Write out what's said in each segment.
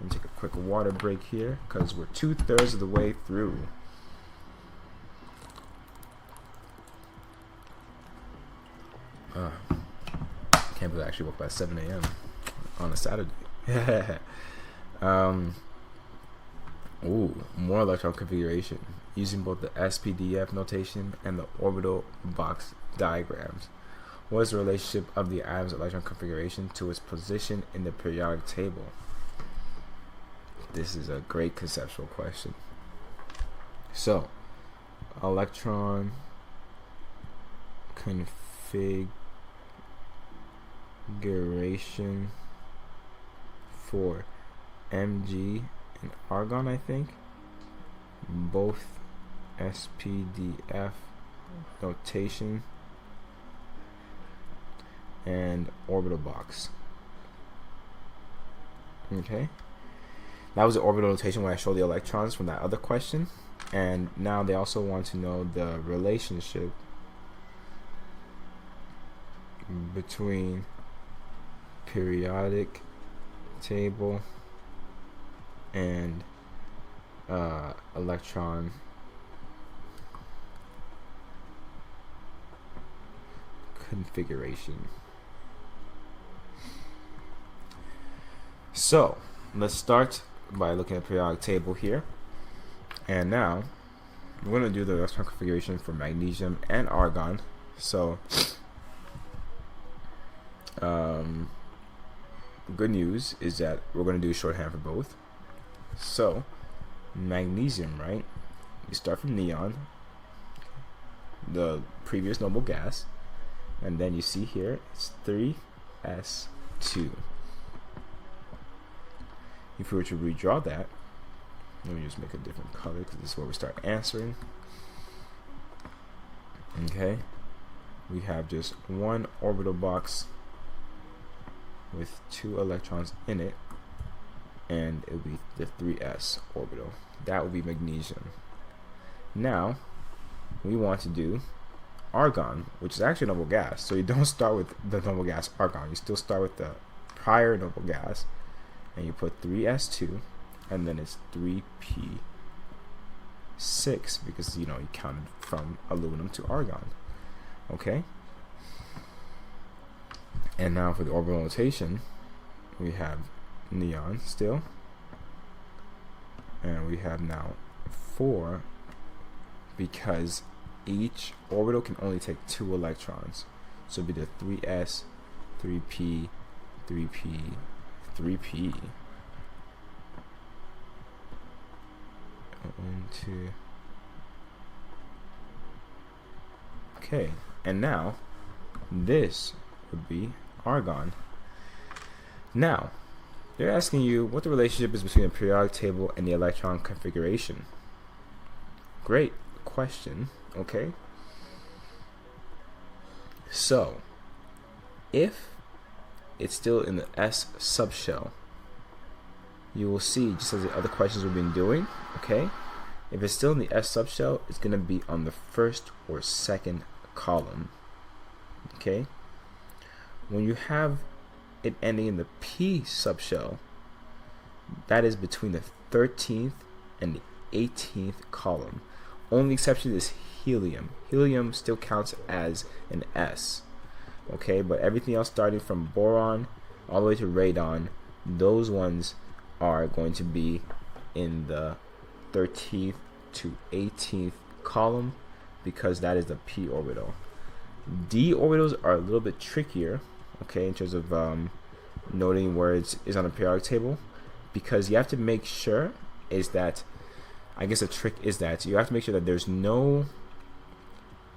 Let me take a quick water break here because we're 2/3 of the way through. Can't believe I actually woke up at 7 a.m. on a Saturday. More electron configuration using both the spdf notation and the orbital box diagrams. What is the relationship of the atom's electron configuration to its position in the periodic table? This is a great conceptual question. So, electron configuration for Mg and argon, I think, both spdf notation and orbital box. Okay, that was the orbital notation when I showed the electrons from that other question, and now they also want to know the relationship between periodic table and electron configuration. So let's start by looking at the periodic table here, and now we're going to do the electron configuration for magnesium and argon. So good news is that we're going to do shorthand for both. So magnesium, right? You start from neon, the previous noble gas, and then you see here it's 3s2. If we were to redraw that, let me just make a different color because this is where we start answering. Okay, we have just one orbital box with 2 electrons in it, and it would be the 3s orbital. That would be magnesium. Now we want to do argon, which is actually noble gas, so you don't start with the noble gas argon, you still start with the prior noble gas, and you put 3s2, and then it's 3p6 because you counted from aluminum to argon. Okay, and now for the orbital notation, we have neon still, and we have now 4 because each orbital can only take 2 electrons, so it'd be the 3s, 3p, 3p, 3p. 1, 2. Okay, and now this would be argon. Now they're asking you what the relationship is between the periodic table and the electron configuration. Great question. Okay, so if it's still in the s subshell, you will see, just as the other questions we've been doing, okay, if it's still in the s subshell, it's going to be on the first or second column. Okay, when you have it ending in the p subshell, that is between the 13th and the 18th column. Only exception is helium. Helium still counts as an S. Okay, but everything else starting from boron all the way to radon, those ones are going to be in the 13th to 18th column because that is the p orbital. D orbitals are a little bit trickier, okay, in terms of noting where it is on the periodic table, because you have to make sure is that, I guess the trick is that you have to make sure that there's no,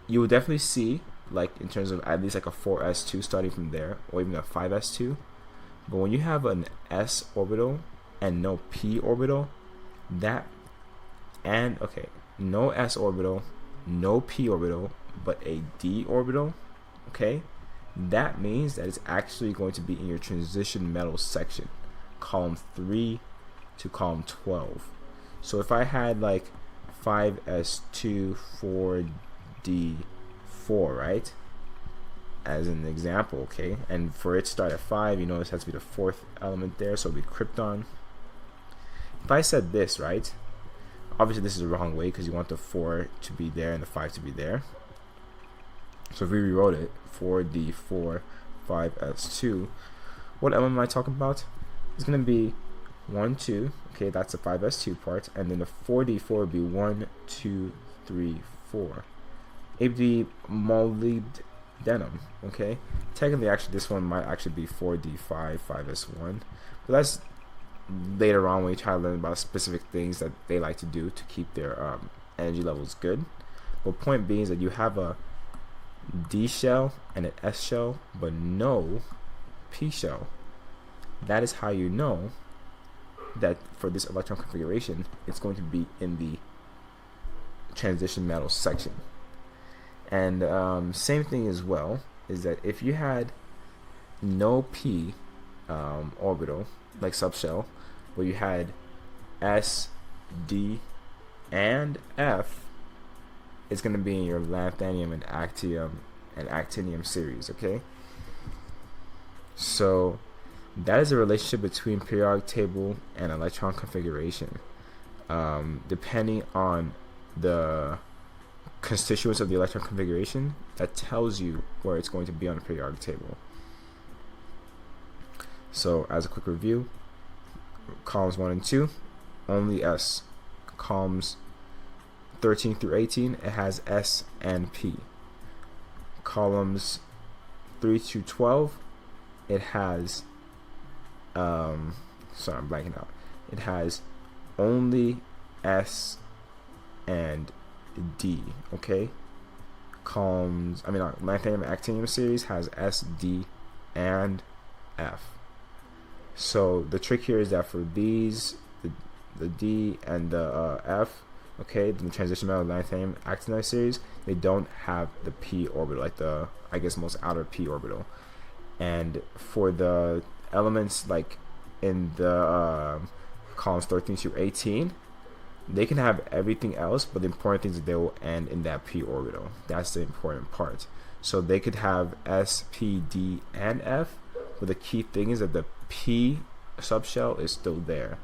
you will definitely see, like in terms of at least like a 4s2 starting from there, or even a 5s2, but when you have an s orbital and no p orbital, that, and okay, no s orbital, no p orbital, but a d orbital, okay, that means that it's actually going to be in your transition metals section, column 3 to column 12. So if I had like 5s2 4d4, right, as an example, okay, and for it to start at 5, you know this has to be the 4th element there, so it'll be krypton, if I said this, right, obviously this is the wrong way because you want the 4 to be there and the 5 to be there. So if we rewrote it, 4D4 5S2, what element am I talking about? It's going to be 1, 2, okay, that's the 5S2 part, and then the 4D4 would be 1, 2, 3, 4. It would be molybdenum, okay? Technically, actually, this one might actually be 4D5 5S1, but that's later on when you try to learn about specific things that they like to do to keep their energy levels good. But point being is that you have a D shell and an S shell, but no P shell. That is how you know that for this electron configuration, it's going to be in the transition metal section. And same thing as well is that if you had no P orbital, like subshell, where you had S, D, and F, it's going to be in your lanthanum and actinium series, okay? So that is a relationship between periodic table and electron configuration. Depending on the constituents of the electron configuration, that tells you where it's going to be on the periodic table. So as a quick review, columns 1 and 2, only S. Columns 13 through 18, it has S and P. Columns 3 to 12, it has sorry, I'm blanking out. It has only S and D, okay? Lanthanum and actinium series has S, D, and F. So the trick here is that for these, the D and the F, okay, the transition metal lanthanum actinium series, they don't have the P orbital, like the, I guess, most outer P orbital. And for the elements like in the columns 13 to 18, they can have everything else, but the important thing is that they will end in that P orbital. That's the important part. So they could have S, P, D, and F, but the key thing is that the P subshell is still there.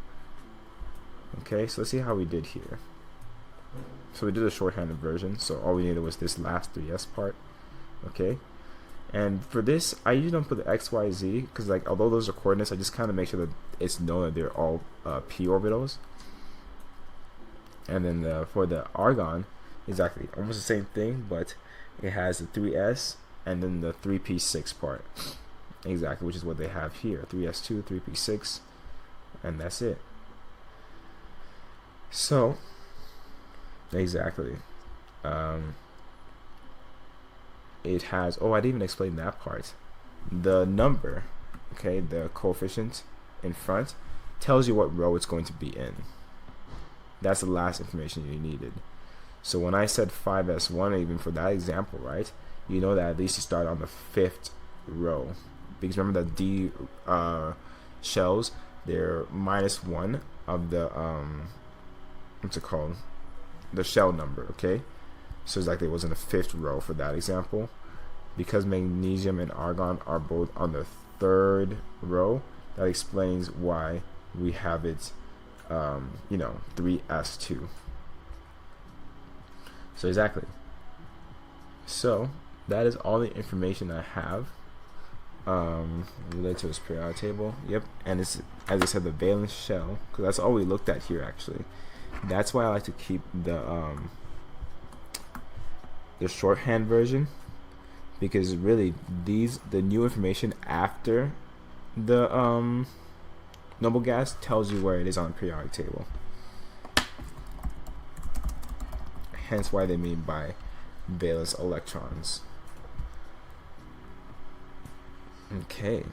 Okay, so let's see how we did here. So we did a shorthanded version, so all we needed was this last 3S part. Okay, and for this, I usually don't put the X, Y, Z, because like although those are coordinates, I just kind of make sure that it's known that they're all P orbitals. And then for the argon, exactly almost the same thing, but it has the 3S and then the 3p6 part, exactly, which is what they have here: 3s2, 3p6, and that's it. So exactly, it has, oh, I didn't even explain that part. The number, okay, the coefficient in front tells you what row it's going to be in. That's the last information you needed. So when I said 5s1, even for that example, right, you know that at least you start on the 5th row, because remember that D shells, they're -1 of the what's it called, the shell number, okay? So it's like it was in the 5th row for that example. Because magnesium and argon are both on the 3rd row, that explains why we have it 3s2. So exactly. So that is all the information I have related to this periodic table. Yep, and it's, as I said, the valence shell, because that's all we looked at here actually. That's why I like to keep the shorthand version, because really the new information after the noble gas tells you where it is on the periodic table. Hence why they mean by valence electrons. Okay.